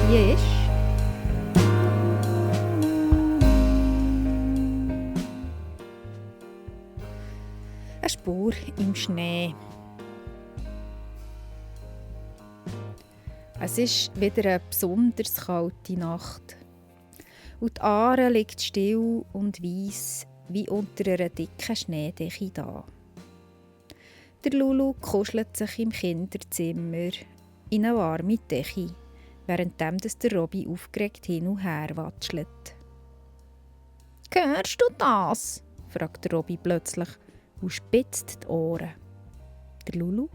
hier ist. Eine Spur im Schnee. Es ist wieder eine besonders kalte Nacht. Und die Aare liegt still und weiss wie unter einer dicken Schneedecke da. Der Lulu kuschelt sich im Kinderzimmer in eine warme Decke, während der Robby aufgeregt hin und her watschelt. «Hörst du das?» fragt der Robby plötzlich und spitzt die Ohren. Der Lulu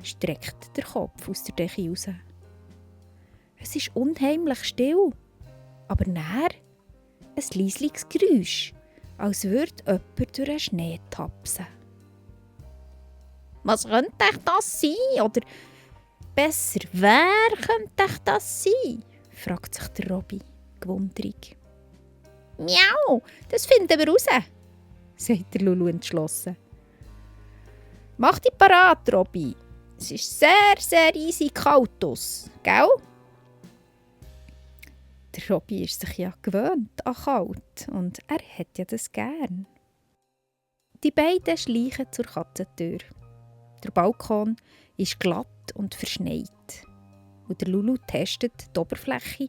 streckt den Kopf aus der Decke raus. Es ist unheimlich still, aber näher ein leisliches Geräusch, als würde jemand durch den Schnee tapsen. «Was könnte das sein? Oder besser, wer könnte das sein?» fragt sich der Robby gewundrig. «Miau, das finden wir raus», sagt der Lulu entschlossen. «Mach dich parat, Robby. Es ist sehr, sehr easy kalt, gell?» Der Robby ist sich ja gewöhnt an kalt und er hat ja das gern. Die beiden schleichen zur Katzentür. Der Balkon ist glatt und verschneit. Und der Lulu testet die Oberfläche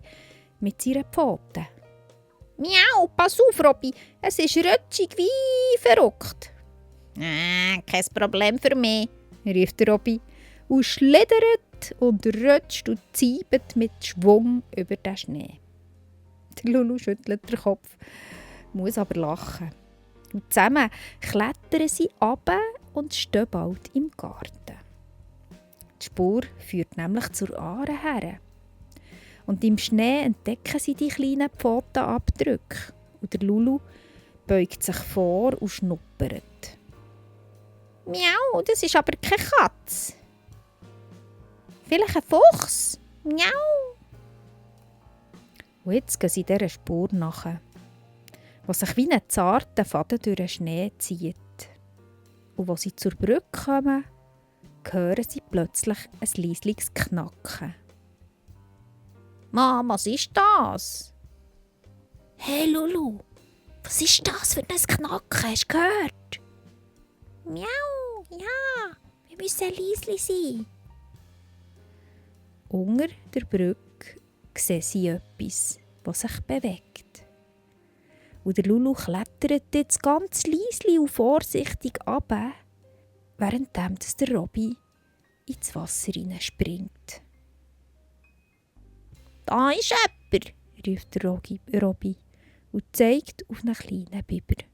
mit seinen Pfoten. «Miau, pass auf, Robby, es ist rutschig wie verrückt.» «Kein Problem für mich», rief der Robby und schlittert und rutscht und ziebt mit Schwung über den Schnee. Der Lulu schüttelt den Kopf, muss aber lachen. Und zusammen klettern sie runter und stehen bald im Garten. Die Spur führt nämlich zur Aare her. Und im Schnee entdecken sie die kleinen Pfotenabdrücke. Und der Lulu beugt sich vor und schnuppert. «Miau, das ist aber keine Katze. Vielleicht ein Fuchs? Miau!» Und jetzt gehen sie dieser Spur nach, die sich wie ein zarter Faden durch den Schnee zieht. Und als sie zur Brücke kommen, hören sie plötzlich ein leisliches Knacken. «Mama, was ist das?» «Hey Lulu, was ist das für ein Knacken? Hast du gehört?» «Miau, ja, wir müssen leise sein.» Unter der Brücke sehen sie etwas, das sich bewegt. Und der Lulu klettert jetzt ganz leise und vorsichtig runter, während der Robby ins Wasser hineinspringt. «Da ist jemand!» ruft der Robby und zeigt auf einen kleinen Biber.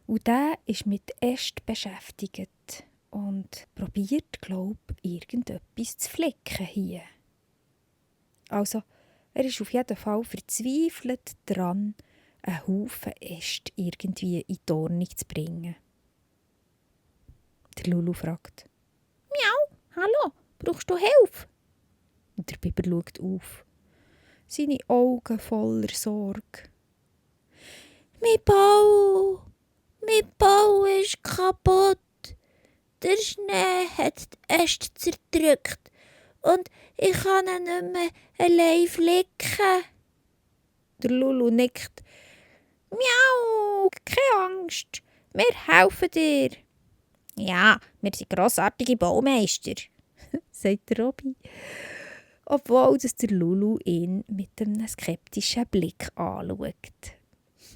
Und der ist mit Ästen beschäftigt und probiert, irgendetwas zu flicken hier. Also, er ist auf jeden Fall verzweifelt daran, einen Haufen Äste irgendwie in die Ordnung zu bringen. Der Lulu fragt: «Miau, hallo, brauchst du Hilfe?» Und der Biber schaut auf, seine Augen voller Sorge. Mein Bau ist kaputt. Der Schnee hat die Äste zerdrückt und ich kann ihn nicht mehr allein flicken.» Der Lulu nickt. «Miau, keine Angst, wir helfen dir.» «Ja, wir sind grossartige Baumeister», sagt der Robby, obwohl der Lulu ihn mit einem skeptischen Blick anschaut.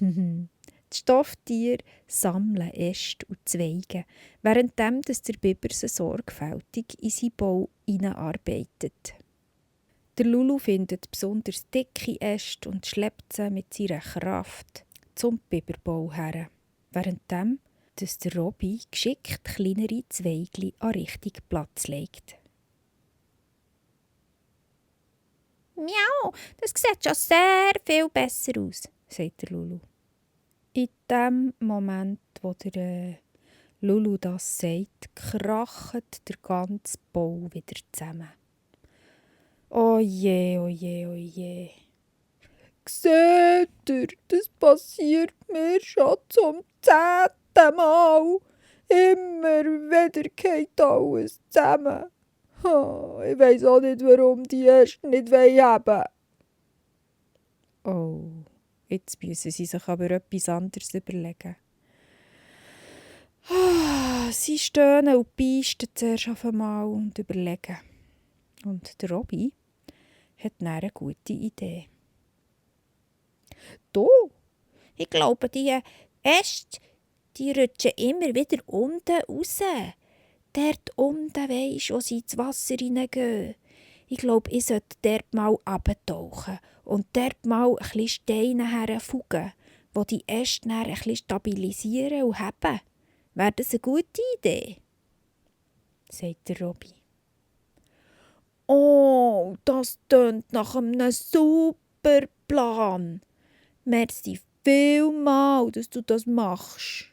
Die Stofftiere sammeln Äste und Zweige, während der Biber sie sorgfältig in seinen Bau hineinarbeitet. Der Lulu findet besonders dicke Äste und schleppt sie mit seiner Kraft zum Biberbau her, während der Robby geschickt kleinere Zweigli an richtigen Platz legt. «Miau, das sieht schon sehr viel besser aus», sagt der Lulu. In dem Moment, wo der Lulu das sagt, kracht der ganze Bau wieder zusammen. «Oh je, oh je, oh je. Seht ihr, das passiert mir schon zum 10. Mal. Immer wieder geht alles zusammen. Ich weiss auch nicht, warum die Äste nicht haben wollen. Oh, jetzt müssen sie sich aber etwas anderes überlegen. Sie stöhnen und beißen zuerst auf einmal und überlegen. Und der Robby hat dann eine gute Idee. Du, ich glaube, die Äste, die rutschen immer wieder unten raus. Dort unten, weisst, wo sie ins Wasser hineingehen. Ich glaube, ich sollte dort mal runtertauchen und dort mal ein bisschen Steine herfugen, die die Äste dann ein bisschen stabilisieren und heben. Wäre das eine gute Idee? Sagt der Robby. Oh, das tönt nach einem super Plan. Merci vielmals, dass du das machst.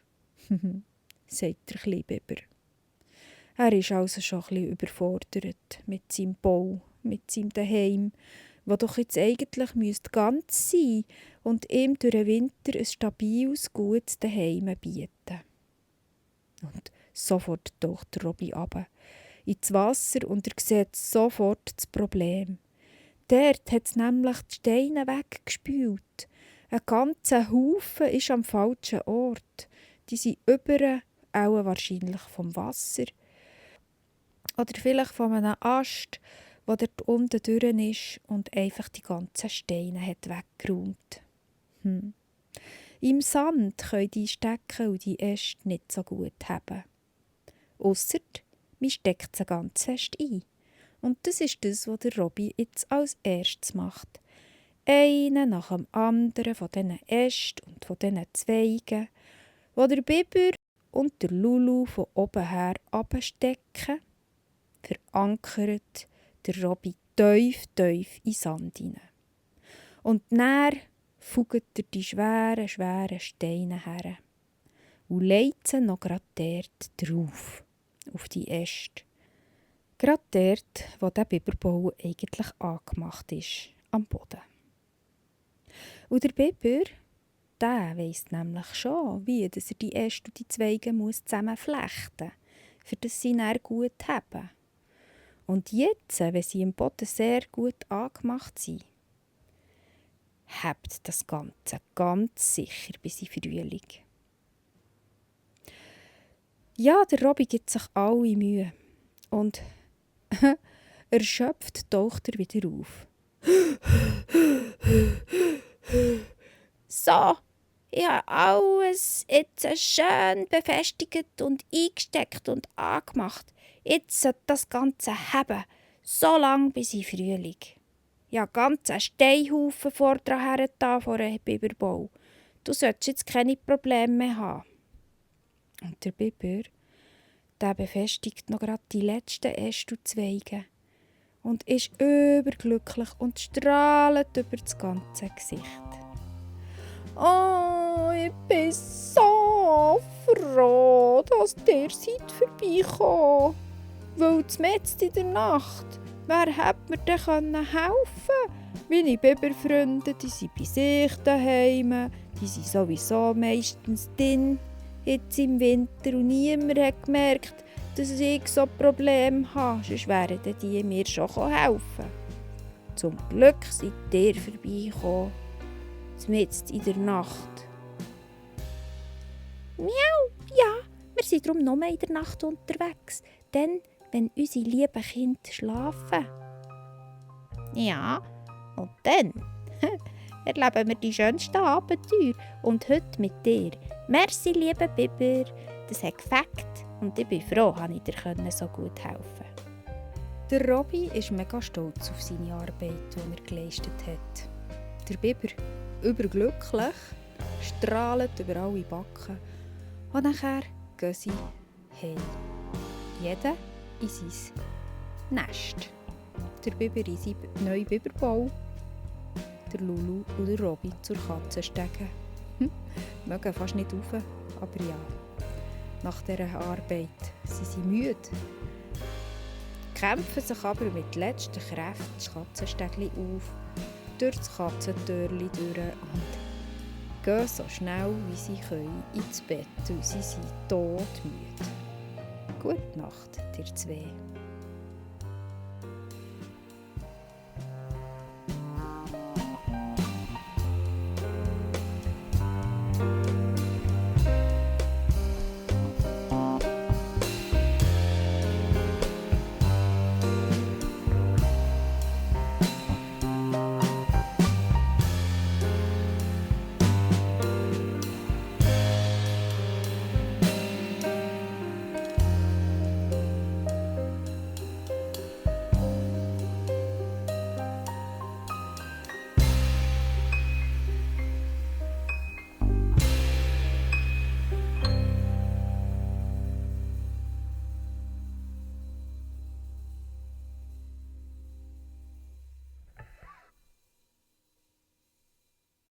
Sagt der kleine Biber. Er ist also schon ein bisschen überfordert mit seinem Bau, mit seinem Daheim, das doch jetzt eigentlich ganz sein und ihm durch den Winter ein stabiles, gutes Daheim bieten. Und sofort taucht der Robby runter ins Wasser und er sieht sofort das Problem. Dort hat es nämlich die Steine weggespült. Ein ganzer Haufen ist am falschen Ort. Die sind überall, auch wahrscheinlich vom Wasser. Oder vielleicht von einem Ast, der dort unten durch ist und einfach die ganzen Steine hat weggeräumt. Im Sand können die stecken und die Äste nicht so gut haben. Ausser man steckt sie ganz fest ein. Und das ist das, was der Robby jetzt als erstes macht. Einen nach dem anderen von diesen Ästen und von diesen Zweigen, wo der Biber und der Lulu von oben her abstecken, verankert der Robby tief in den Sand hinein. Und dann fugt er die schweren Steine her und legt sie noch gerade dort drauf, auf die Äste. Gerade dort, wo der Biberbau eigentlich angemacht ist, am Boden. Und der Biber, der weiss nämlich schon, wie dass er die Äste und die Zweige zusammenflechten muss, für das sie dann gut haben. Und jetzt, wenn sie im Boden sehr gut angemacht sind, hebt das Ganze ganz sicher bis in Frühling. Ja, der Robby gibt sich alle Mühe. Und erschöpft taucht er wieder auf. So, ich habe alles jetzt schön befestigt und eingesteckt und angemacht. Jetzt sollte das Ganze haben, so lang bis in Frühling. Ich habe ganz einen Steinhaufen vor einem Biberbau. Du solltest jetzt keine Probleme mehr haben. Und der Biber, der befestigt noch gerade die letzten Äste und Zweige und ist überglücklich und strahlt über das ganze Gesicht. Oh, ich bin so froh, dass ihr seid vorbeigekommen. Weil mitten in der Nacht, wer hätte mir denn helfen können? Meine Biberfreunde, die sind bei sich daheim, die sind sowieso meistens drin, jetzt im Winter, und niemand hat gemerkt, dass ich so Probleme habe, sonst wären die mir schon helfen. Zum Glück seid ihr vorbeigekommen, mitten in der Nacht. Miau, ja, wir sind darum nur in der Nacht unterwegs, denn wenn unsere lieben Kinder schlafen. Ja, und dann erleben wir die schönsten Abenteuer. Und heute mit dir. Merci, lieber Biber, das hat gefällt und ich bin froh, dass ich dir so gut helfen konnte. Der Robby ist mega stolz auf seine Arbeit, die er geleistet hat. Der Biber, überglücklich, strahlt über alle Backen und nachher gehen sie heim. Jeder in sein Nest. Der Biber in seinen neuen Biberbau, der Lulu und der Robby zur Katzenstege. Mögen fast nicht rauf, aber ja. Nach dieser Arbeit sind sie müde, kämpfen sich aber mit letzter Kraft das Katzenstegli auf, durch das Katzentürli durch und gehen so schnell wie sie können ins Bett, und sie sind todmüde. Gute Nacht, ihr zwei.